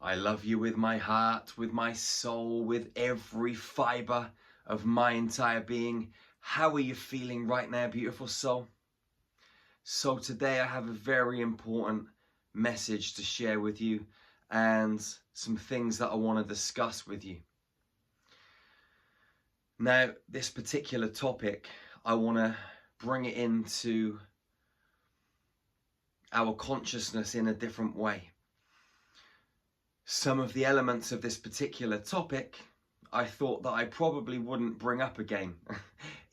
I love you with my heart, with my soul, with every fiber of my entire being. How are you feeling right now, beautiful soul? So today I have a very important message to share with you and some things that I want to discuss with you. Now, this particular topic, I want to bring it into our consciousness in a different way. Some of the elements of this particular topic I thought that I probably wouldn't bring up again,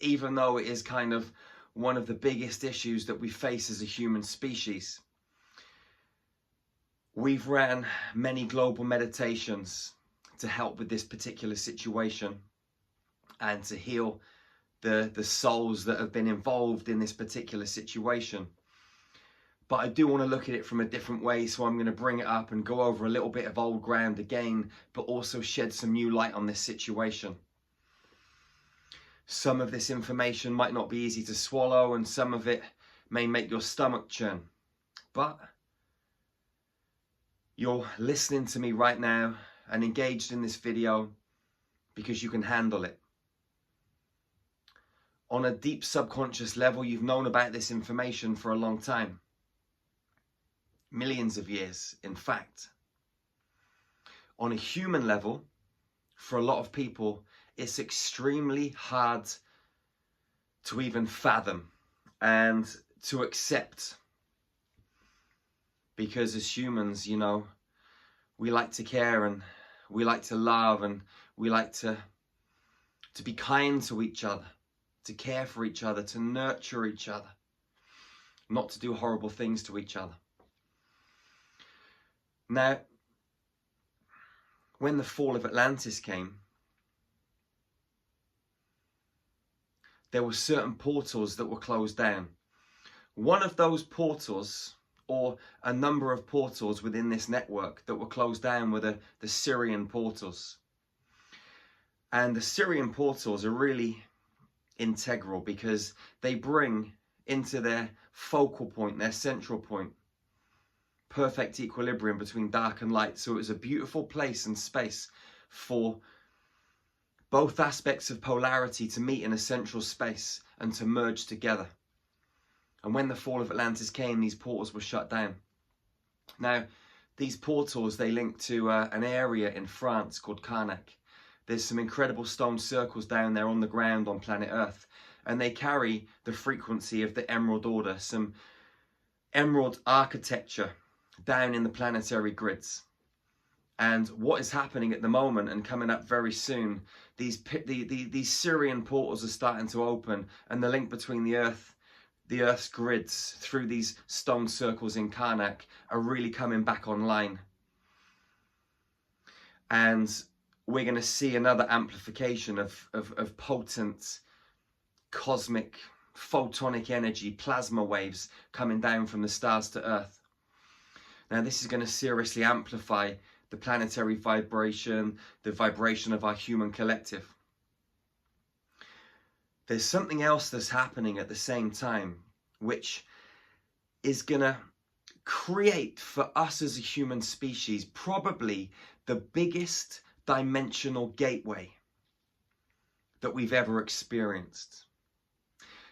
even though it is kind of one of the biggest issues that we face as a human species. We've ran many global meditations to help with this particular situation and to heal the souls that have been involved in this particular situation. But I do want to look at it from a different way, so I'm going to bring it up and go over a little bit of old ground again, but also shed some new light on this situation. Some of this information might not be easy to swallow, and some of it may make your stomach churn. But you're listening to me right now and engaged in this video because you can handle it. On a deep subconscious level, you've known about this information for a long time. Millions of years, in fact. On a human level, for a lot of people, it's extremely hard to even fathom and to accept. Because as humans, you know, we like to care and we like to love and we like to be kind to each other, to care for each other, to nurture each other, not to do horrible things to each other. Now, when the fall of Atlantis came, there were certain portals that were closed down. One of those portals, or a number of portals within this network that were closed down, were the Sirian portals. And the Sirian portals are really integral because they bring into their focal point, their central point, perfect equilibrium between dark and light. So it was a beautiful place and space for both aspects of polarity to meet in a central space and to merge together. And when the fall of Atlantis came, these portals were shut down. Now, these portals, they link to an area in France called Karnak. There's some incredible stone circles down there on the ground on planet Earth, and they carry the frequency of the Emerald Order, some emerald architecture down in the planetary grids. And what is happening at the moment and coming up very soon, these Sirian portals are starting to open, and the link between the Earth's grids through these stone circles in Karnak are really coming back online. And we're going to see another amplification of potent cosmic photonic energy, plasma waves coming down from the stars to Earth. Now, this is going to seriously amplify the planetary vibration, the vibration of our human collective. There's something else that's happening at the same time, which is going to create for us as a human species probably the biggest dimensional gateway that we've ever experienced.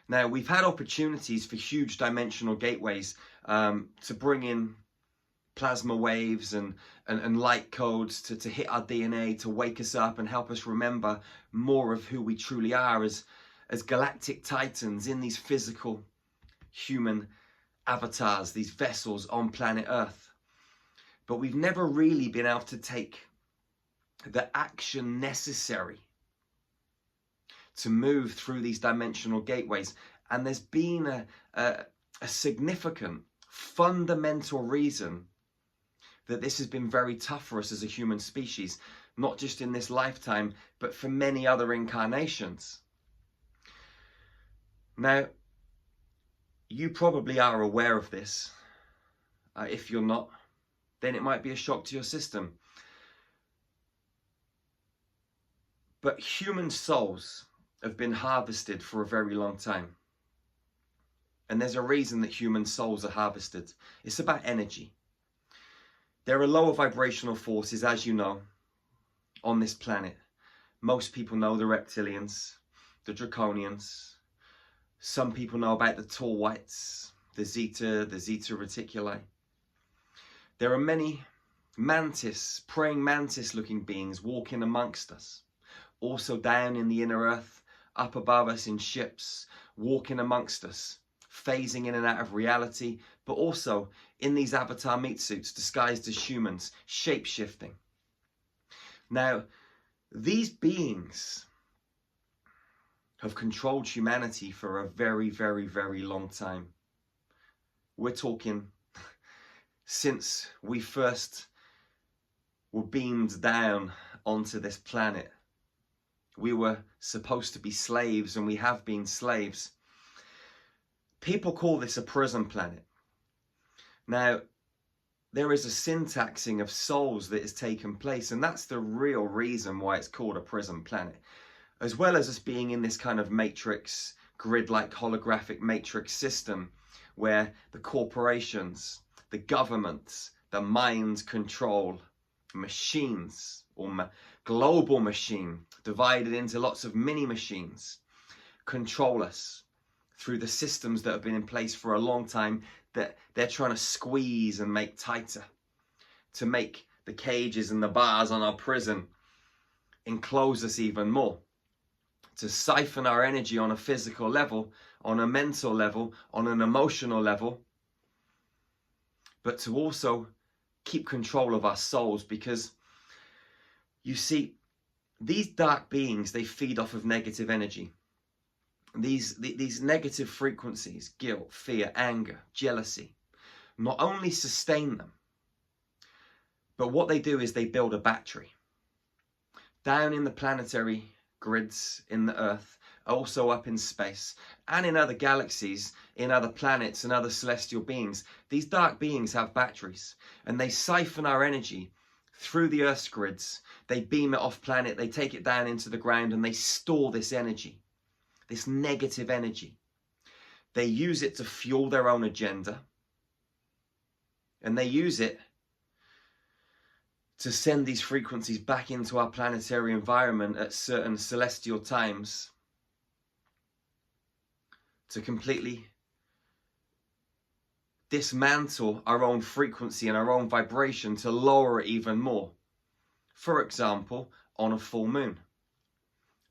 Now, we've had opportunities for huge dimensional gateways to bring in plasma waves and light codes to hit our DNA, to wake us up and help us remember more of who we truly are as galactic titans in these physical human avatars, these vessels on planet Earth. But we've never really been able to take the action necessary to move through these dimensional gateways. And there's been a significant, fundamental reason that this has been very tough for us as a human species, not just in this lifetime, but for many other incarnations. Now, you probably are aware of this. If you're not, then it might be a shock to your system. But human souls have been harvested for a very long time. And there's a reason that human souls are harvested. It's about energy. There are lower vibrational forces, as you know, on this planet. Most people know the reptilians, the draconians. Some people know about the tall whites, the zeta reticuli. There are many praying mantis looking beings walking amongst us. Also down in the inner earth, up above us in ships, walking amongst us, phasing in and out of reality, but also in these avatar meat suits disguised as humans, shape-shifting. Now, these beings have controlled humanity for a very, very, very long time. We're talking since we first were beamed down onto this planet. We were supposed to be slaves, and we have been slaves. People call this a prison planet. Now, there is a syntaxing of souls that has taken place, and that's the real reason why it's called a prison planet. As well as us being in this kind of matrix, grid-like holographic matrix system, where the corporations, the governments, the mind control machines, or global machine, divided into lots of mini machines, control us through the systems that have been in place for a long time, that they're trying to squeeze and make tighter, to make the cages and the bars on our prison enclose us even more, to siphon our energy on a physical level, on a mental level, on an emotional level, but to also keep control of our souls. Because you see, these dark beings, they feed off of negative energy. These negative frequencies, guilt, fear, anger, jealousy, not only sustain them, but what they do is they build a battery. Down in the planetary grids in the Earth, also up in space, and in other galaxies, in other planets and other celestial beings, these dark beings have batteries, and they siphon our energy through the Earth's grids. They beam it off planet, they take it down into the ground, and they store this energy, this negative energy. They use it to fuel their own agenda, and they use it to send these frequencies back into our planetary environment at certain celestial times, to completely dismantle our own frequency and our own vibration, to lower it even more. For example, on a full moon,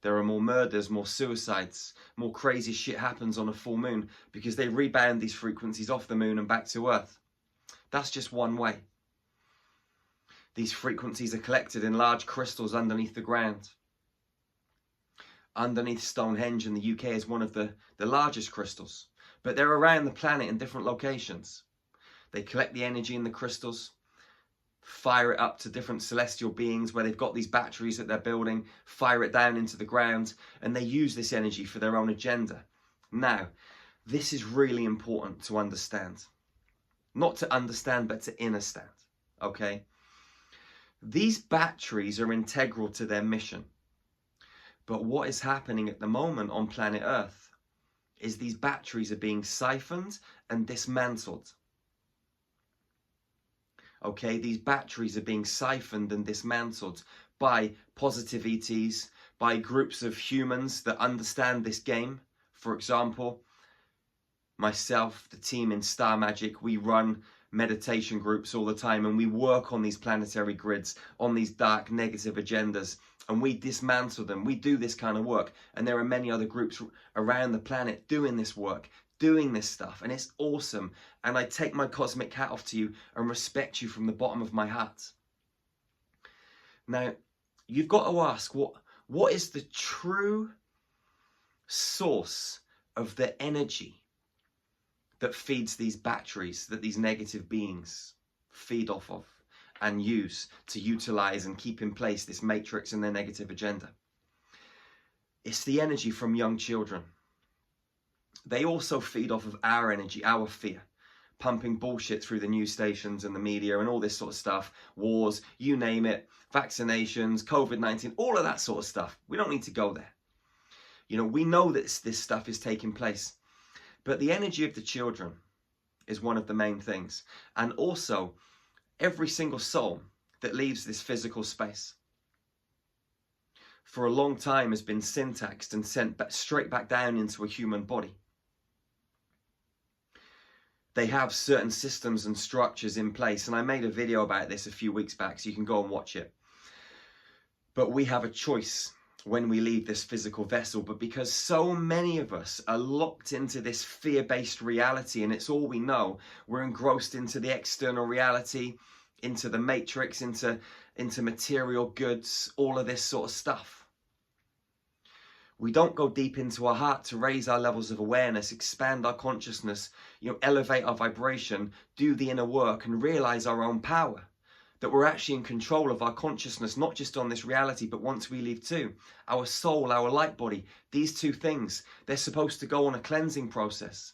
there are more murders, more suicides, more crazy shit happens on a full moon, because they rebound these frequencies off the moon and back to Earth. That's just one way. These frequencies are collected in large crystals underneath the ground. Underneath Stonehenge in the UK is one of the largest crystals, but they're around the planet in different locations. They collect the energy in the crystals, fire it up to different celestial beings where they've got these batteries that they're building, fire it down into the ground, and they use this energy for their own agenda. Now, this is really important to understand. Not to understand, but to understand, okay? These batteries are integral to their mission. But what is happening at the moment on planet Earth is these batteries are being siphoned and dismantled. Okay, these batteries are being siphoned and dismantled by positive ETs, by groups of humans that understand this game. For example, myself, the team in Star Magic, we run meditation groups all the time, and we work on these planetary grids, on these dark negative agendas, and we dismantle them. We do this kind of work, and there are many other groups around the planet doing this work, doing this stuff, and it's awesome. And I take my cosmic hat off to you and respect you from the bottom of my heart. Now, you've got to ask, what is the true source of the energy that feeds these batteries, that these negative beings feed off of and use to utilize and keep in place this matrix and their negative agenda? It's the energy from young children. They also feed off of our energy, our fear, pumping bullshit through the news stations and the media and all this sort of stuff, wars, you name it, vaccinations, COVID-19, all of that sort of stuff. We don't need to go there. You know, we know that this stuff is taking place. But the energy of the children is one of the main things. And also, every single soul that leaves this physical space for a long time has been syntaxed and sent back, straight back down into a human body. They have certain systems and structures in place, and I made a video about this a few weeks back, so you can go and watch it. But we have a choice when we leave this physical vessel, but because so many of us are locked into this fear-based reality and it's all we know, we're engrossed into the external reality, into the matrix, into material goods, all of this sort of stuff. We don't go deep into our heart to raise our levels of awareness, expand our consciousness, elevate our vibration, do the inner work and realize our own power. That we're actually in control of our consciousness, not just on this reality, but once we leave too. Our soul, our light body, these two things, they're supposed to go on a cleansing process.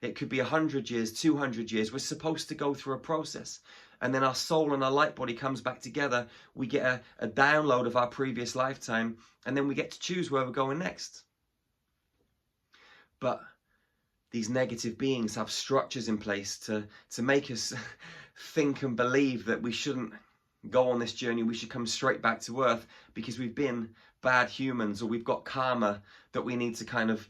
It could be 100 years, 200 years. We're supposed to go through a process. And then our soul and our light body comes back together. We get a download of our previous lifetime, and then we get to choose where we're going next. But these negative beings have structures in place to make us think and believe that we shouldn't go on this journey. We should come straight back to earth because we've been bad humans, or we've got karma that we need to kind of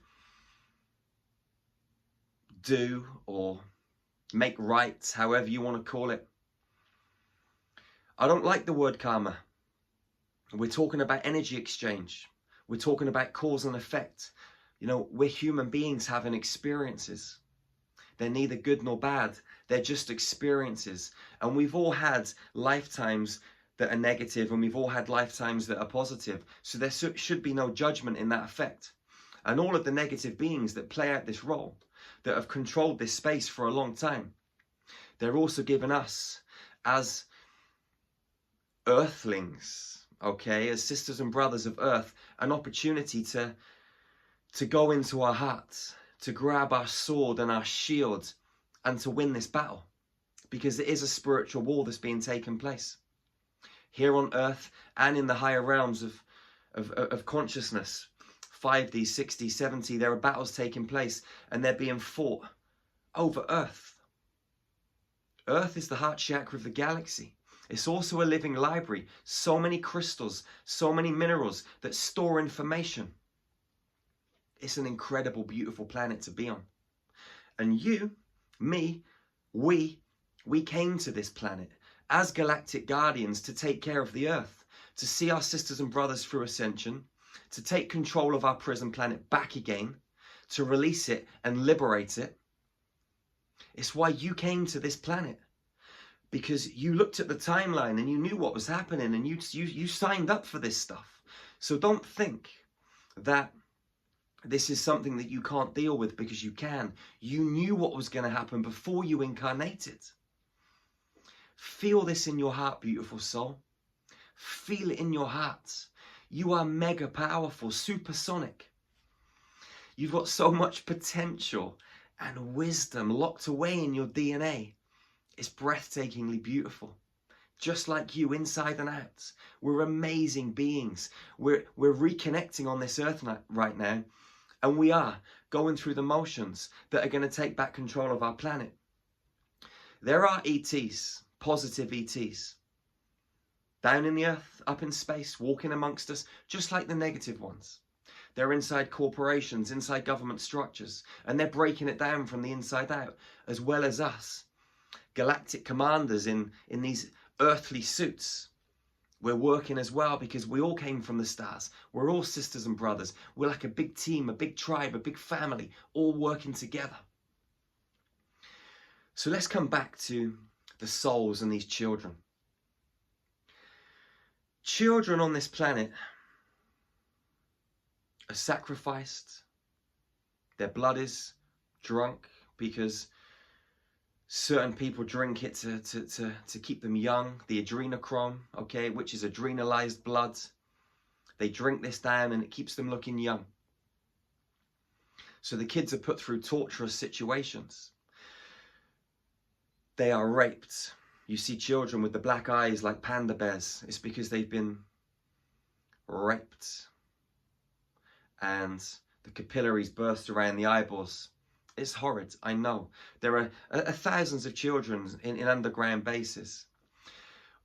do or make right, however you want to call it. I don't like the word karma. We're talking about energy exchange. We're talking about cause and effect. We're human beings having experiences. They're neither good nor bad. They're just experiences. And we've all had lifetimes that are negative, and we've all had lifetimes that are positive. So there should be no judgment in that effect. And all of the negative beings that play out this role, that have controlled this space for a long time, they're also given us as earthlings, okay, as sisters and brothers of earth, an opportunity to go into our hearts, to grab our sword and our shield and to win this battle, because it is a spiritual war that's being taken place here on earth and in the higher realms of consciousness. 5D, 60, 70, there are battles taking place and they're being fought over earth. Earth is the heart chakra of the galaxy. It's also a living library. So many crystals, so many minerals that store information. It's an incredible, beautiful planet to be on. And you, me, we came to this planet as galactic guardians to take care of the earth, to see our sisters and brothers through ascension, to take control of our prison planet back again, to release it and liberate it. It's why you came to this planet, because you looked at the timeline and you knew what was happening and you signed up for this stuff. So don't think that this is something that you can't deal with, because you can. You knew what was going to happen before you incarnated. Feel this in your heart, beautiful soul. Feel it in your heart. You are mega powerful, supersonic. You've got so much potential and wisdom locked away in your DNA. It's breathtakingly beautiful. Just like you, inside and out. We're amazing beings. We're reconnecting on this earth right now. And we are going through the motions that are going to take back control of our planet. There are ETs, positive ETs, down in the earth, up in space, walking amongst us, just like the negative ones. They're inside corporations, inside government structures, and they're breaking it down from the inside out, as well as us. Galactic commanders in these earthly suits. We're working as well, because we all came from the stars. We're all sisters and brothers. We're like a big team, a big tribe, a big family, all working together. So let's come back to the souls and these children. Children on this planet are sacrificed. Their blood is drunk because certain people drink it to keep them young. The adrenochrome, okay, which is adrenalized blood. They drink this down and it keeps them looking young. So the kids are put through torturous situations. They are raped. You see children with the black eyes like panda bears. It's because they've been raped. And the capillaries burst around the eyeballs. It's horrid, I know. There are thousands of children in underground bases.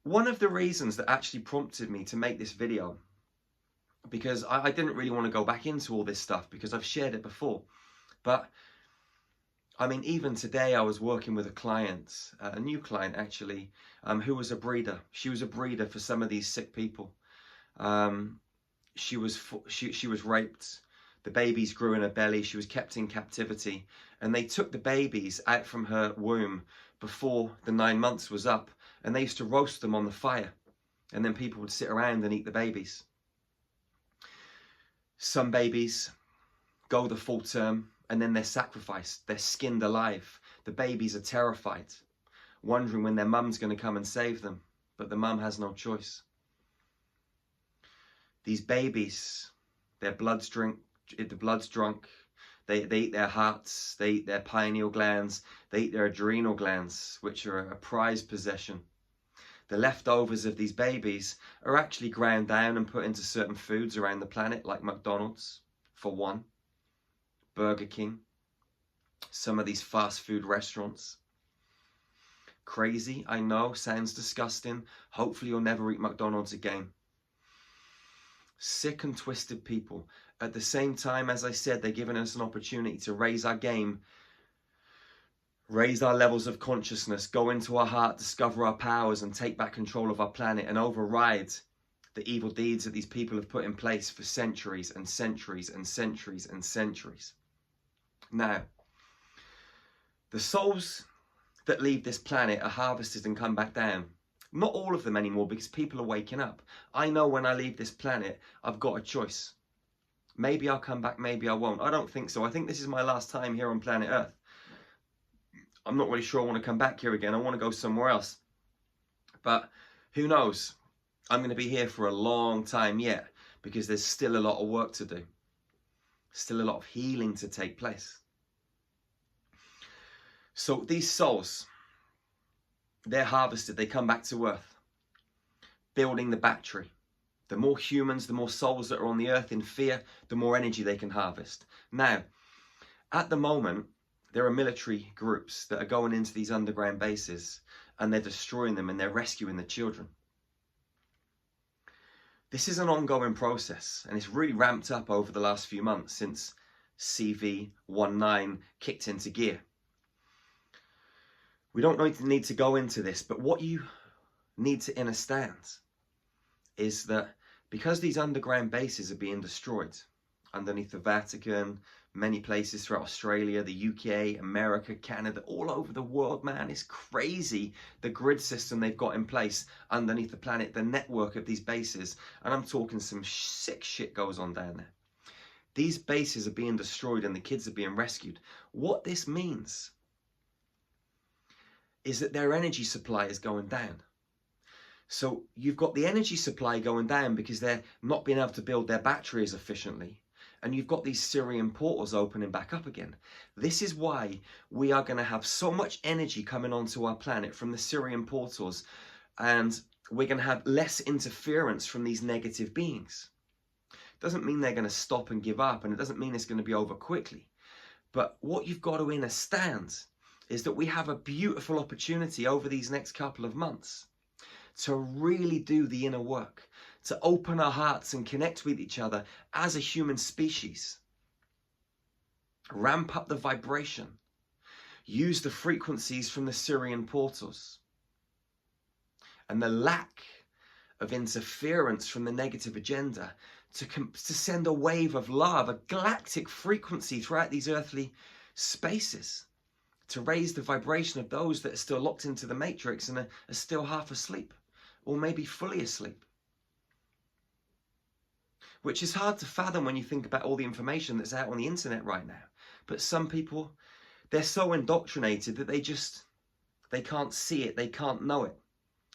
One of the reasons that actually prompted me to make this video, because I didn't really want to go back into all this stuff because I've shared it before, but I mean, even today I was working with a client, a new client actually, who was a breeder. She was a breeder for some of these sick people. She was raped. The babies grew in her belly. She was kept in captivity, and they took the babies out from her womb before the 9 months was up, and they used to roast them on the fire, and then people would sit around and eat the babies. Some babies go the full term, and then they're sacrificed. They're skinned alive. The babies are terrified, wondering when their mum's going to come and save them, but the mum has no choice. These babies, the blood's drunk, they eat their hearts, they eat their pineal glands, they eat their adrenal glands, which are a prized possession. The leftovers of these babies are actually ground down and put into certain foods around the planet, like McDonald's, for one, Burger King, some of these fast food restaurants. Crazy, I know, sounds disgusting. Hopefully you'll never eat McDonald's again. Sick and twisted people. At the same time, as I said, they're giving us an opportunity to raise our game, raise our levels of consciousness, go into our heart, discover our powers, and take back control of our planet and override the evil deeds that these people have put in place for centuries and centuries and centuries and centuries. Now, the souls that leave this planet are harvested and come back down. Not all of them anymore, because people are waking up. I know when I leave this planet, I've got a choice. Maybe I'll come back, maybe I won't. I don't think so. I think this is my last time here on planet Earth. I'm not really sure I want to come back here again. I want to go somewhere else. But who knows? I'm going to be here for a long time yet, because there's still a lot of work to do. Still a lot of healing to take place. So these souls, they're harvested, they come back to Earth, building the battery. The more humans, the more souls that are on the Earth in fear, the more energy they can harvest. Now, at the moment, there are military groups that are going into these underground bases, and they're destroying them, and they're rescuing the children. This is an ongoing process, and it's really ramped up over the last few months since CV19 kicked into gear. We don't need to go into this, but what you need to understand is that because these underground bases are being destroyed underneath the Vatican, many places throughout Australia, the UK, America, Canada, all over the world, man, it's crazy the grid system they've got in place underneath the planet, the network of these bases, and I'm talking some sick shit goes on down there. These bases are being destroyed and the kids are being rescued. What this means is that their energy supply is going down. So you've got the energy supply going down because they're not being able to build their batteries efficiently. And you've got these Sirian portals opening back up again. This is why we are going to have so much energy coming onto our planet from the Sirian portals. And we're going to have less interference from these negative beings. Doesn't mean they're going to stop and give up. And it doesn't mean it's going to be over quickly. But what you've got to understand is that we have a beautiful opportunity over these next couple of months to really do the inner work, to open our hearts and connect with each other as a human species. Ramp up the vibration. Use the frequencies from the Sirian portals. And the lack of interference from the negative agenda to send a wave of love, a galactic frequency throughout these earthly spaces, to raise the vibration of those that are still locked into the matrix and are still half asleep, or maybe fully asleep. Which is hard to fathom when you think about all the information that's out on the internet right now. But some people, they're so indoctrinated that they can't see it, they can't know it.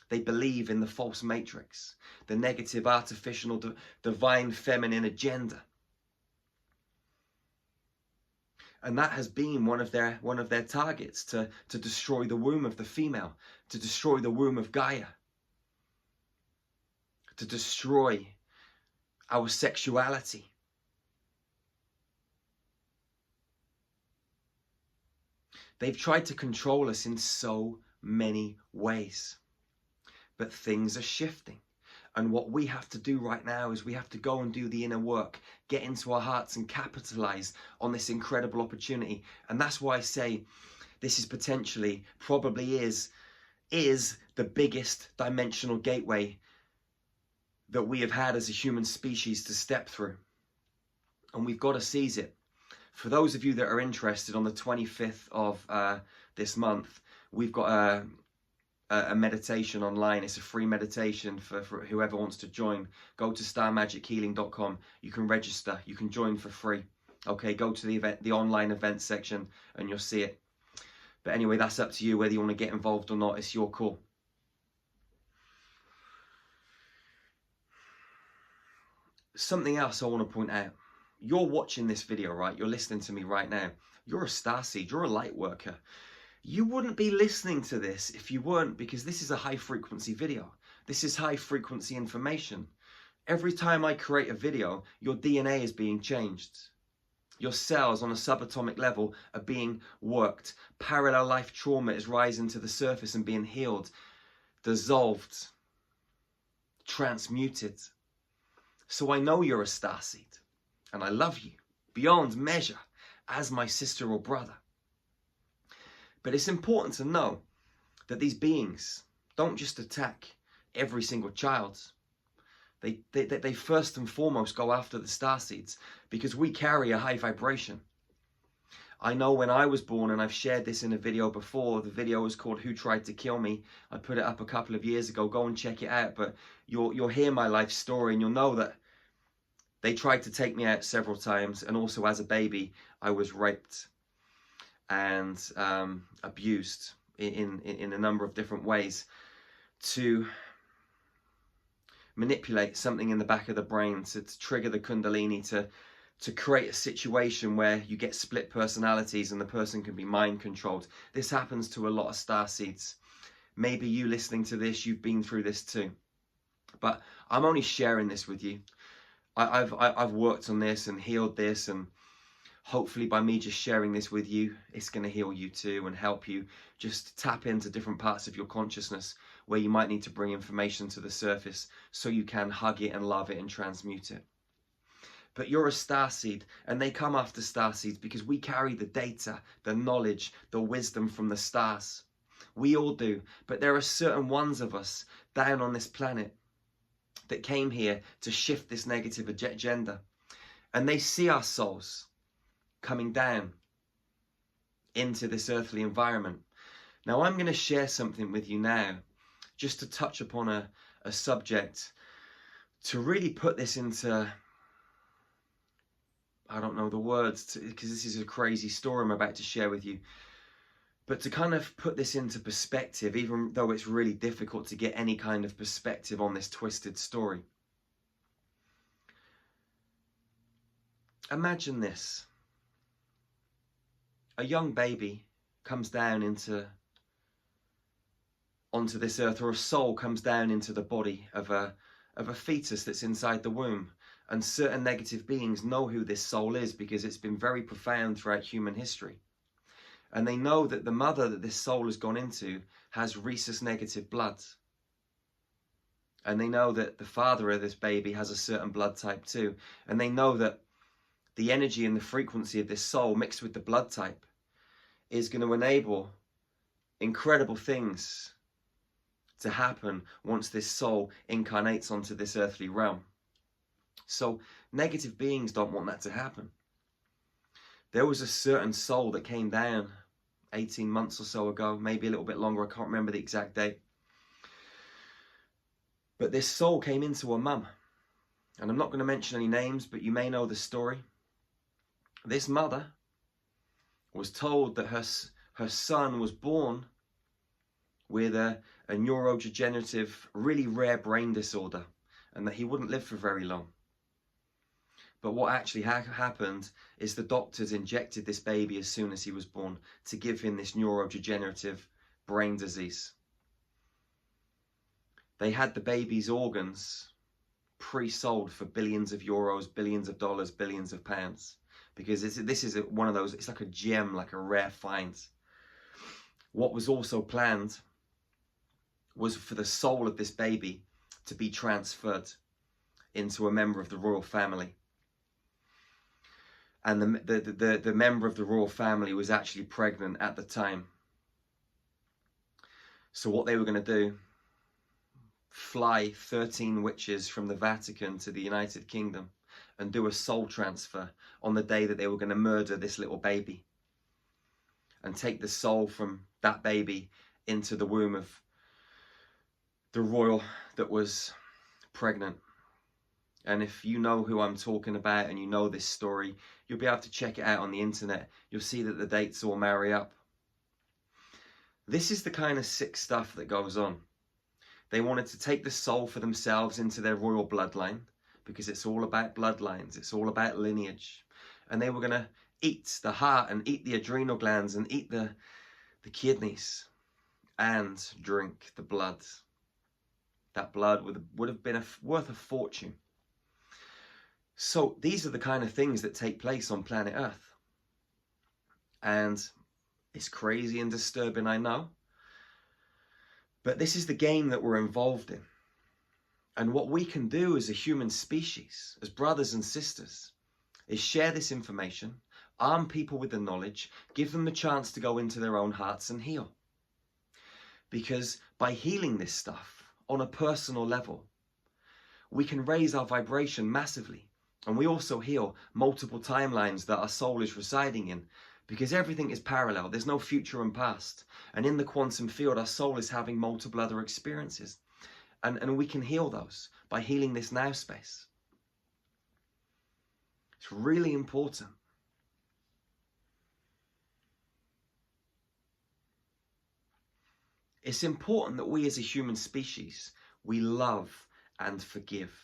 They believe in the false matrix, the negative, artificial, divine, feminine agenda. And that has been one of their targets, to destroy the womb of the female, to destroy the womb of Gaia, to destroy our sexuality. They've tried to control us in so many ways. but things are shifting. And what we have to do right now is we have to go and do the inner work, get into our hearts and capitalize on this incredible opportunity. And that's why I say this is potentially, probably is the biggest dimensional gateway that we have had as a human species to step through. And we've got to seize it. For those of you that are interested, on the 25th of this month, we've got a meditation online. It's a free meditation for whoever wants to join. Go to starmagichealing.com. You can register. You can join for free. Okay, go to the event, the online events section, and you'll see it. But anyway, that's up to you whether you want to get involved or not. It's your call. Something else I want to point out. You're watching this video, right? You're listening to me right now. You're a starseed. You're a light worker. You wouldn't be listening to this if you weren't, because this is a high frequency video. This is high frequency information. Every time I create a video, your DNA is being changed. Your cells on a subatomic level are being worked. Parallel life trauma is rising to the surface and being healed, dissolved, transmuted. So I know you're a starseed, and I love you beyond measure as my sister or brother. But it's important to know that these beings don't just attack every single child. They first and foremost go after the starseeds, because we carry a high vibration. I know when I was born, and I've shared this in a video before, the video is called Who Tried to Kill Me. I put it up a couple of years ago. Go and check it out. But you'll hear my life story, and you'll know that they tried to take me out several times. And also as a baby, I was raped and abused in a number of different ways to manipulate something in the back of the brain, to trigger the kundalini, to create a situation where you get split personalities and the person can be mind controlled. This happens to a lot of starseeds. Maybe you listening to this, you've been through this too. But I'm only sharing this with you. I've worked on this and healed this, and hopefully by me just sharing this with you, it's going to heal you too and help you just tap into different parts of your consciousness where you might need to bring information to the surface so you can hug it and love it and transmute it. But you're a starseed, and they come after starseeds because we carry the data, the knowledge, the wisdom from the stars. We all do, but there are certain ones of us down on this planet that came here to shift this negative agenda. And they see our souls coming down into this earthly environment. Now I'm going to share something with you now, just to touch upon a subject, to really put this into, I don't know the words, because this is a crazy story I'm about to share with you, but to kind of put this into perspective, even though it's really difficult to get any kind of perspective on this twisted story. Imagine this. A young baby comes down onto this earth, or a soul comes down into the body of a fetus that's inside the womb. And certain negative beings know who this soul is because it's been very profound throughout human history. And they know that the mother that this soul has gone into has rhesus negative blood. And they know that the father of this baby has a certain blood type too. And they know that the energy and the frequency of this soul mixed with the blood type is going to enable incredible things to happen once this soul incarnates onto this earthly realm. So negative beings don't want that to happen. There was a certain soul that came down 18 months or so ago, maybe a little bit longer, I can't remember the exact date. But this soul came into a mum. And I'm not going to mention any names, but you may know the story. This mother was told that her son was born with a neurodegenerative, really rare brain disorder, and that he wouldn't live for very long. But what actually happened is the doctors injected this baby as soon as he was born to give him this neurodegenerative brain disease. They had the baby's organs pre-sold for billions of euros, billions of dollars, billions of pounds. Because this is one of those, it's like a gem, like a rare find. What was also planned was for the soul of this baby to be transferred into a member of the royal family. And the member of the royal family was actually pregnant at the time. So what they were going to do, fly 13 witches from the Vatican to the United Kingdom and do a soul transfer on the day that they were going to murder this little baby and take the soul from that baby into the womb of the royal that was pregnant. And if you know who I'm talking about and you know this story, you'll be able to check it out on the internet. You'll see that the dates all marry up. This is the kind of sick stuff that goes on. They wanted to take the soul for themselves into their royal bloodline, because it's all about bloodlines, it's all about lineage. And they were going to eat the heart and eat the adrenal glands and eat the kidneys and drink the blood. That blood would have been worth a fortune. So these are the kind of things that take place on planet Earth. And it's crazy and disturbing, I know. But this is the game that we're involved in. And what we can do as a human species, as brothers and sisters, is share this information, arm people with the knowledge, give them the chance to go into their own hearts and heal. Because by healing this stuff on a personal level, we can raise our vibration massively. And we also heal multiple timelines that our soul is residing in, because everything is parallel. There's no future and past. And in the quantum field, our soul is having multiple other experiences. And we can heal those by healing this now space. It's really important. It's important that we as a human species, we love and forgive.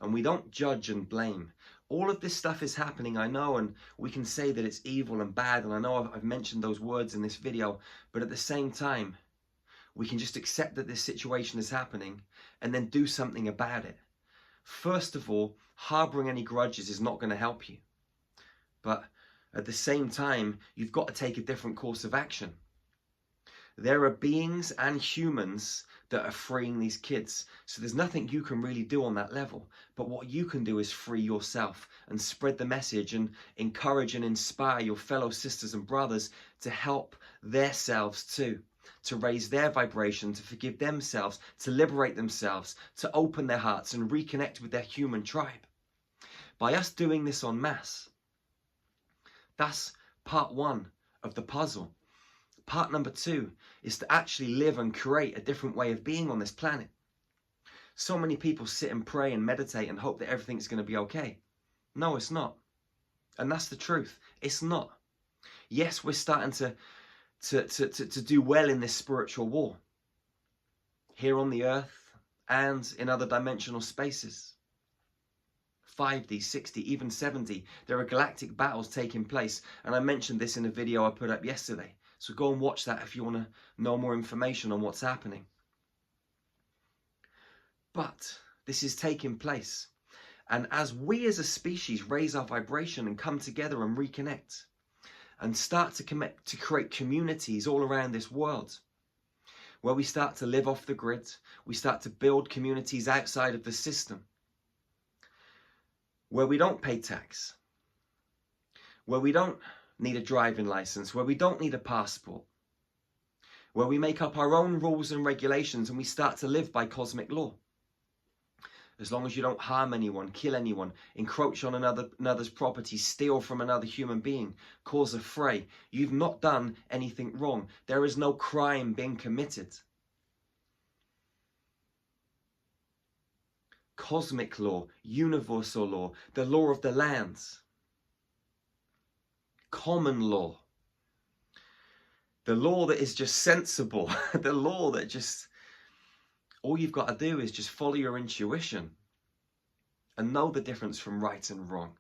And we don't judge and blame. All of this stuff is happening, I know, and we can say that it's evil and bad, and I know I've mentioned those words in this video, but at the same time, we can just accept that this situation is happening and then do something about it. First of all, harboring any grudges is not going to help you. But at the same time, you've got to take a different course of action. There are beings and humans that are freeing these kids. So there's nothing you can really do on that level. But what you can do is free yourself and spread the message and encourage and inspire your fellow sisters and brothers to help themselves too, to raise their vibration, to forgive themselves, to liberate themselves, to open their hearts and reconnect with their human tribe. By us doing this en masse, that's part one of the puzzle. Part number two is to actually live and create a different way of being on this planet. So many people sit and pray and meditate and hope that everything's going to be okay. No, it's not. And that's the truth. It's not. Yes, we're starting to do well in this spiritual war. Here on the earth and in other dimensional spaces. 5D, 60, even 70. There are galactic battles taking place. And I mentioned this in a video I put up yesterday. So go and watch that if you want to know more information on what's happening. But this is taking place. And as we as a species raise our vibration and come together and reconnect and start to create communities all around this world, where we start to live off the grid, we start to build communities outside of the system, where we don't pay tax, where we don't need a driving license, where we don't need a passport, where we make up our own rules and regulations and we start to live by cosmic law. As long as you don't harm anyone, kill anyone, encroach on another's property, steal from another human being, cause a fray, you've not done anything wrong. There is no crime being committed. Cosmic law, universal law, the law of the lands. Common law, the law that is just sensible, the law that just, all you've got to do is just follow your intuition and know the difference from right and wrong.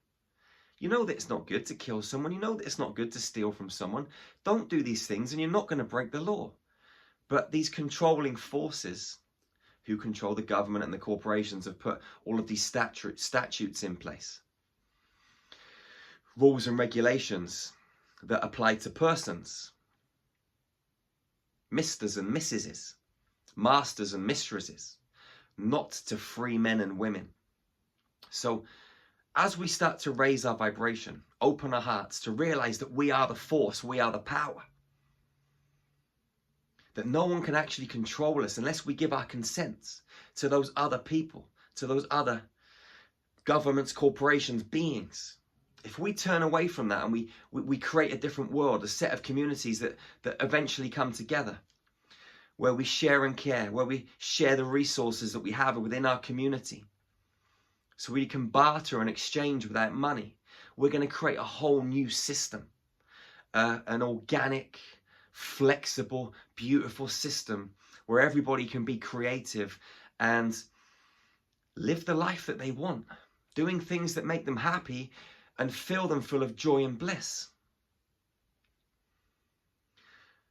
You know that it's not good to kill someone, you know that it's not good to steal from someone. Don't do these things and you're not going to break the law. But these controlling forces who control the government and the corporations have put all of these statutes in place. Rules and regulations that apply to persons, Misters and Mrs. masters and mistresses, not to free men and women. So as we start to raise our vibration, open our hearts to realize that we are the force, we are the power, that no one can actually control us unless we give our consent to those other people, to those other governments, corporations, beings. If we turn away from that and we create a different world, a set of communities that eventually come together, where we share and care, where we share the resources that we have within our community, so we can barter and exchange without money, we're going to create a whole new system, an organic, flexible, beautiful system where everybody can be creative and live the life that they want, doing things that make them happy and fill them full of joy and bliss.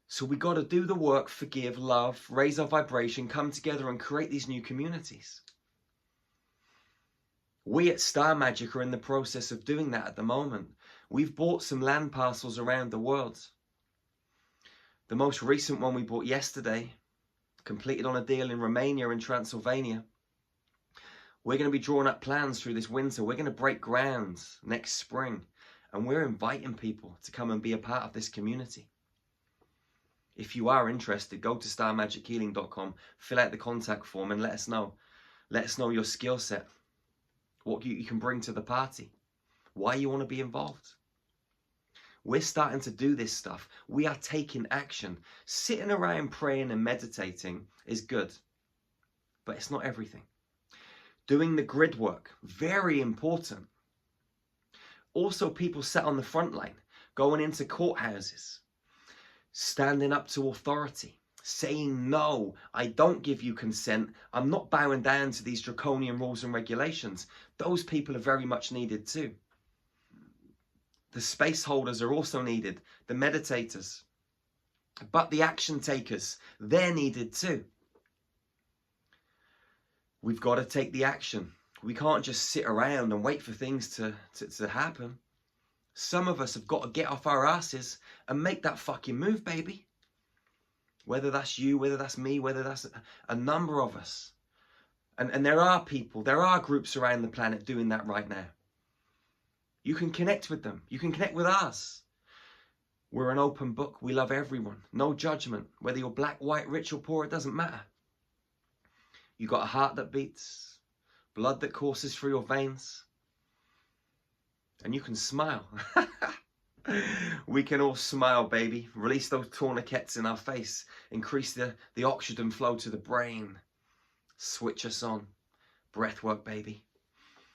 So we got to do the work, forgive, love, raise our vibration, come together and create these new communities. We at Star Magic are in the process of doing that at the moment. We've bought some land parcels around the world. The most recent one we bought yesterday, completed on a deal in Romania and Transylvania. We're going to be drawing up plans through this winter. We're going to break ground next spring. And we're inviting people to come and be a part of this community. If you are interested, go to starmagichealing.com, fill out the contact form and let us know. Let us know your skill set, what you can bring to the party, why you want to be involved. We're starting to do this stuff. We are taking action. Sitting around praying and meditating is good, but it's not everything. Doing the grid work, very important. Also, people sat on the front line, going into courthouses, standing up to authority, saying, no, I don't give you consent. I'm not bowing down to these draconian rules and regulations. Those people are very much needed too. The space holders are also needed, the meditators. But the action takers, they're needed too. We've got to take the action. We can't just sit around and wait for things to happen. Some of us have got to get off our asses and make that fucking move, baby. Whether that's you, whether that's me, whether that's a number of us. And there are people, there are groups around the planet doing that right now. You can connect with them. You can connect with us. We're an open book. We love everyone. No judgment. Whether you're black, white, rich or poor, it doesn't matter. You got a heart that beats, blood that courses through your veins, and you can smile. We can all smile, baby. Release those tourniquets in our face. Increase the oxygen flow to the brain. Switch us on. Breath work, baby.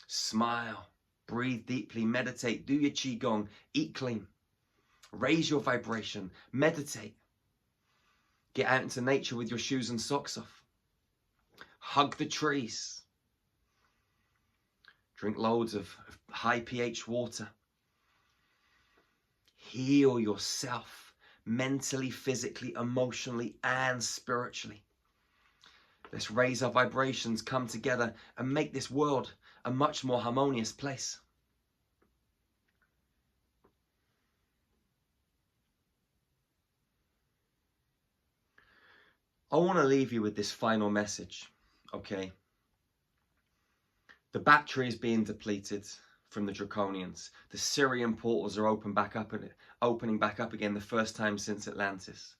Smile. Breathe deeply. Meditate. Do your qigong. Eat clean. Raise your vibration. Meditate. Get out into nature with your shoes and socks off. Hug the trees. Drink loads of high pH water. Heal yourself mentally, physically, emotionally, and spiritually. Let's raise our vibrations, come together, and make this world a much more harmonious place. I want to leave you with this final message. Okay, the battery is being depleted from the Draconians. The Sirian portals are opening back up again, the first time since Atlantis.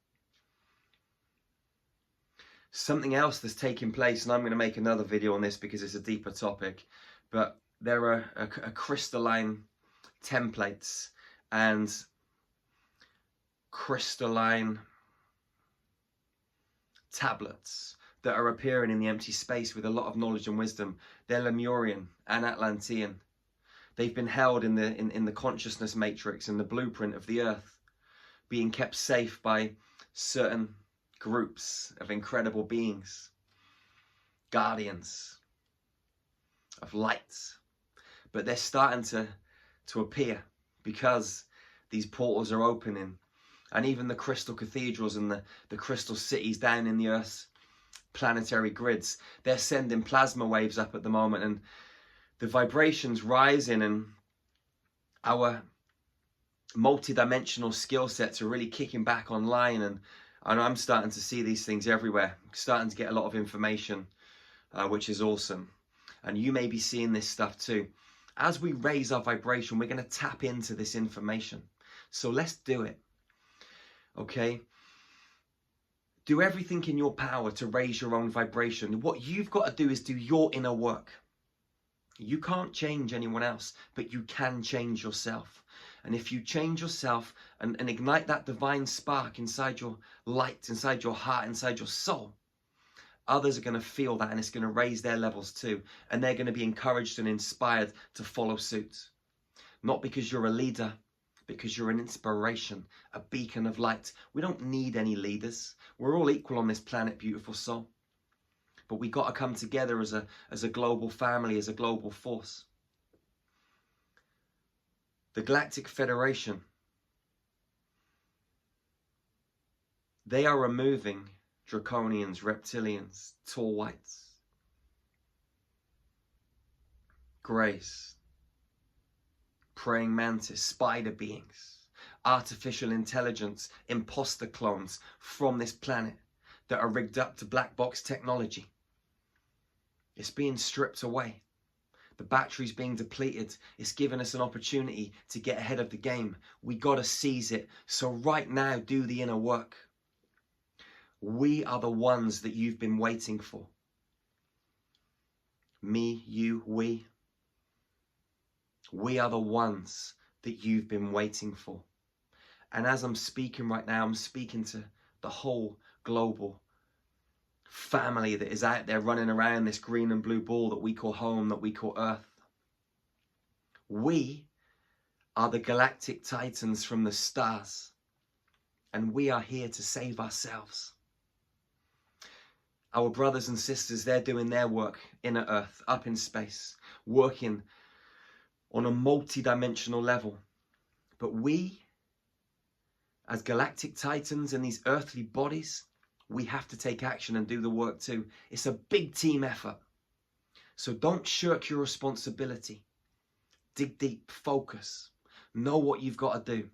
Something else that's taking place, and I'm going to make another video on this because it's a deeper topic, but there are crystalline templates and crystalline tablets that are appearing in the empty space with a lot of knowledge and wisdom. They're Lemurian and Atlantean. They've been held in the consciousness matrix, in the blueprint of the earth, being kept safe by certain groups of incredible beings, guardians of light. But they're starting to appear because these portals are opening, and even the crystal cathedrals and the crystal cities down in the earth's planetary grids, they're sending plasma waves up at the moment, and the vibrations rising, and our multi-dimensional skill sets are really kicking back online, and And I'm starting to see these things everywhere, starting to get a lot of information, which is awesome. And you may be seeing this stuff too. As we raise our vibration, we're going to tap into this information. So let's do it. Okay? Do everything in your power to raise your own vibration. What you've got to do is do your inner work. You can't change anyone else, but you can change yourself. And if you change yourself and ignite that divine spark inside your light, inside your heart, inside your soul, others are going to feel that, and it's going to raise their levels too. And they're going to be encouraged and inspired to follow suit. Not because you're a leader, because you're an inspiration, a beacon of light. We don't need any leaders. We're all equal on this planet, beautiful soul. But we got to come together as a global family, as a global force. The Galactic Federation, they are removing draconians, reptilians, tall whites, greys, praying mantis, spider beings, artificial intelligence, imposter clones from this planet that are rigged up to black box technology. It's being stripped away. The battery's being depleted. It's given us an opportunity to get ahead of the game. We got to seize it. So right now, do the inner work. We are the ones that you've been waiting for. Me, you, we. We are the ones that you've been waiting for. And as I'm speaking right now, I'm speaking to the whole global family that is out there running around this green and blue ball that we call home, that we call Earth. We are the galactic titans from the stars, and we are here to save ourselves. Our brothers and sisters, they're doing their work inner Earth, up in space, working on a multi-dimensional level. But we, as galactic titans in these earthly bodies, we have to take action and do the work too. It's a big team effort. So don't shirk your responsibility. Dig deep, focus, know what you've got to do.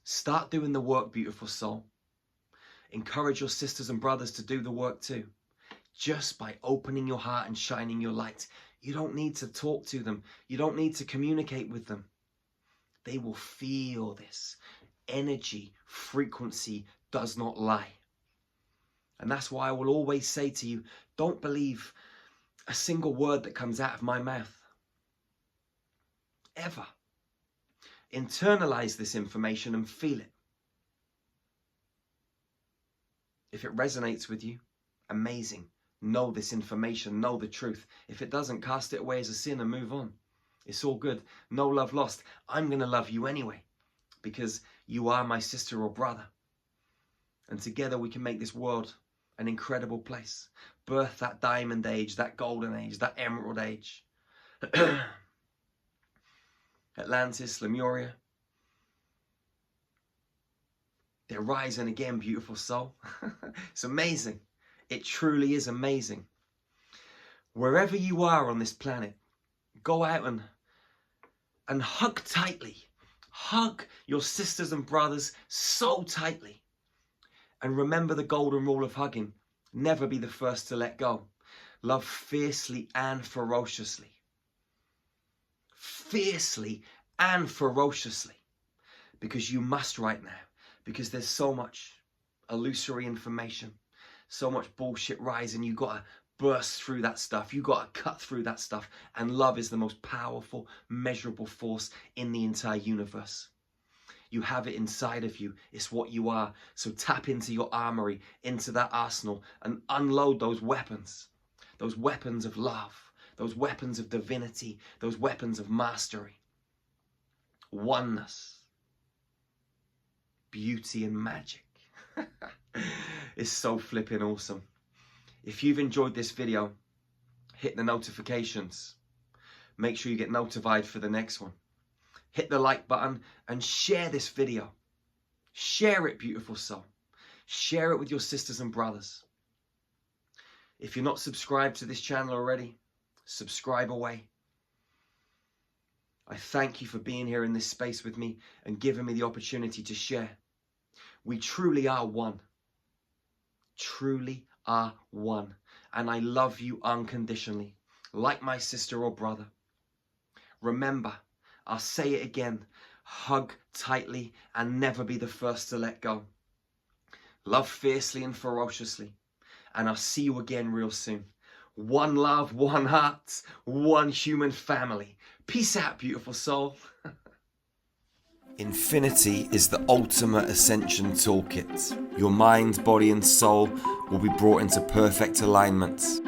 Start doing the work, beautiful soul. Encourage your sisters and brothers to do the work too. Just by opening your heart and shining your light. You don't need to talk to them. You don't need to communicate with them. They will feel this. Energy, frequency does not lie. And that's why I will always say to you, don't believe a single word that comes out of my mouth. Ever. Internalize this information and feel it. If it resonates with you, amazing. Know this information, know the truth. If it doesn't, cast it away as a sin and move on. It's all good. No love lost. I'm going to love you anyway, because you are my sister or brother. And together we can make this world an incredible place. Birth that diamond age, that golden age, that emerald age. Atlantis, Lemuria. They're rising again, beautiful soul. It's amazing. It truly is amazing. Wherever you are on this planet, go out and hug tightly. Hug your sisters and brothers so tightly. And remember the golden rule of hugging. Never be the first to let go. Love fiercely and ferociously. Fiercely and ferociously. Because you must right now. Because there's so much illusory information. So much bullshit rising. You got to burst through that stuff. You got to cut through that stuff. And love is the most powerful, measurable force in the entire universe. You have it inside of you. It's what you are. So tap into your armory, into that arsenal, and unload those weapons. Those weapons of love. Those weapons of divinity. Those weapons of mastery. Oneness. Beauty and magic. It's so flipping awesome. If you've enjoyed this video, hit the notifications. Make sure you get notified for the next one. Hit the like button and share this video. Share it, beautiful soul. Share it with your sisters and brothers. If you're not subscribed to this channel already, subscribe away. I thank you for being here in this space with me and giving me the opportunity to share. We truly are one. Truly are one. And I love you unconditionally, like my sister or brother. Remember, I'll say it again, hug tightly and never be the first to let go. Love fiercely and ferociously, and I'll see you again real soon. One love, one heart, one human family. Peace out, beautiful soul. Infinity is the ultimate ascension toolkit. Your mind, body and soul will be brought into perfect alignment.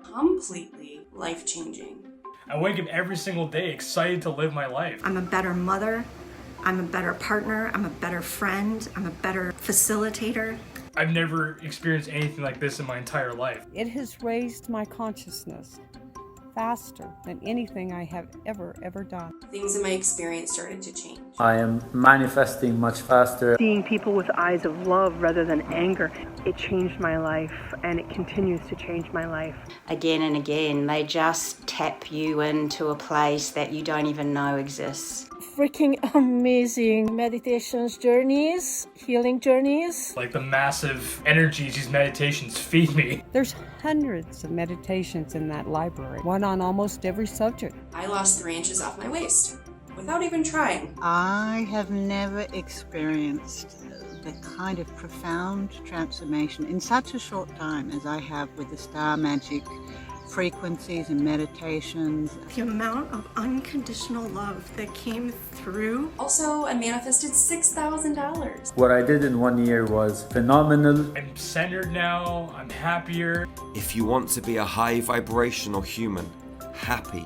Completely life-changing. I wake up every single day excited to live my life. I'm a better mother, I'm a better partner, I'm a better friend, I'm a better facilitator. I've never experienced anything like this in my entire life. It has raised my consciousness faster than anything I have ever done. Things in my experience started to change. I am manifesting much faster. Seeing people with eyes of love rather than anger, it changed my life, and it continues to change my life. Again and again, they just tap you into a place that you don't even know exists. Freaking amazing meditations journeys, healing journeys. Like the massive energies these meditations feed me. There's hundreds of meditations in that library, one on almost every subject. I lost 3 inches off my waist without even trying. I have never experienced the kind of profound transformation in such a short time as I have with the star magic frequencies and meditations. The amount of unconditional love that came through. Also, I manifested $6,000. What I did in 1 year was phenomenal. I'm centered now, I'm happier. If you want to be a high vibrational human, happy,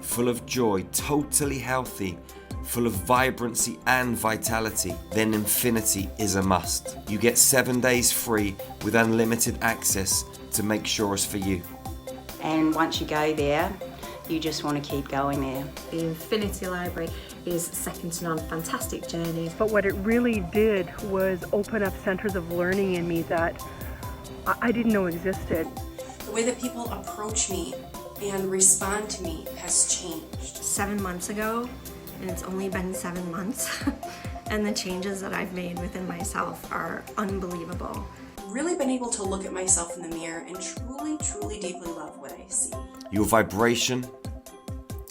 full of joy, totally healthy, full of vibrancy and vitality, then Infinity is a must. You get 7 days free with unlimited access to make sure it's for you. And once you go there, you just want to keep going there. The Infinity Library is second to none, fantastic journeys. But what it really did was open up centers of learning in me that I didn't know existed. The way that people approach me and respond to me has changed. 7 months ago, and it's only been 7 months, and the changes that I've made within myself are unbelievable. Really been able to look at myself in the mirror and truly deeply love what I see. Your vibration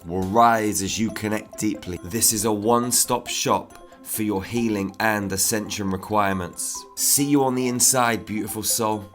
will rise as you connect deeply. This is a one-stop shop for your healing and ascension requirements. See you on the inside, beautiful soul.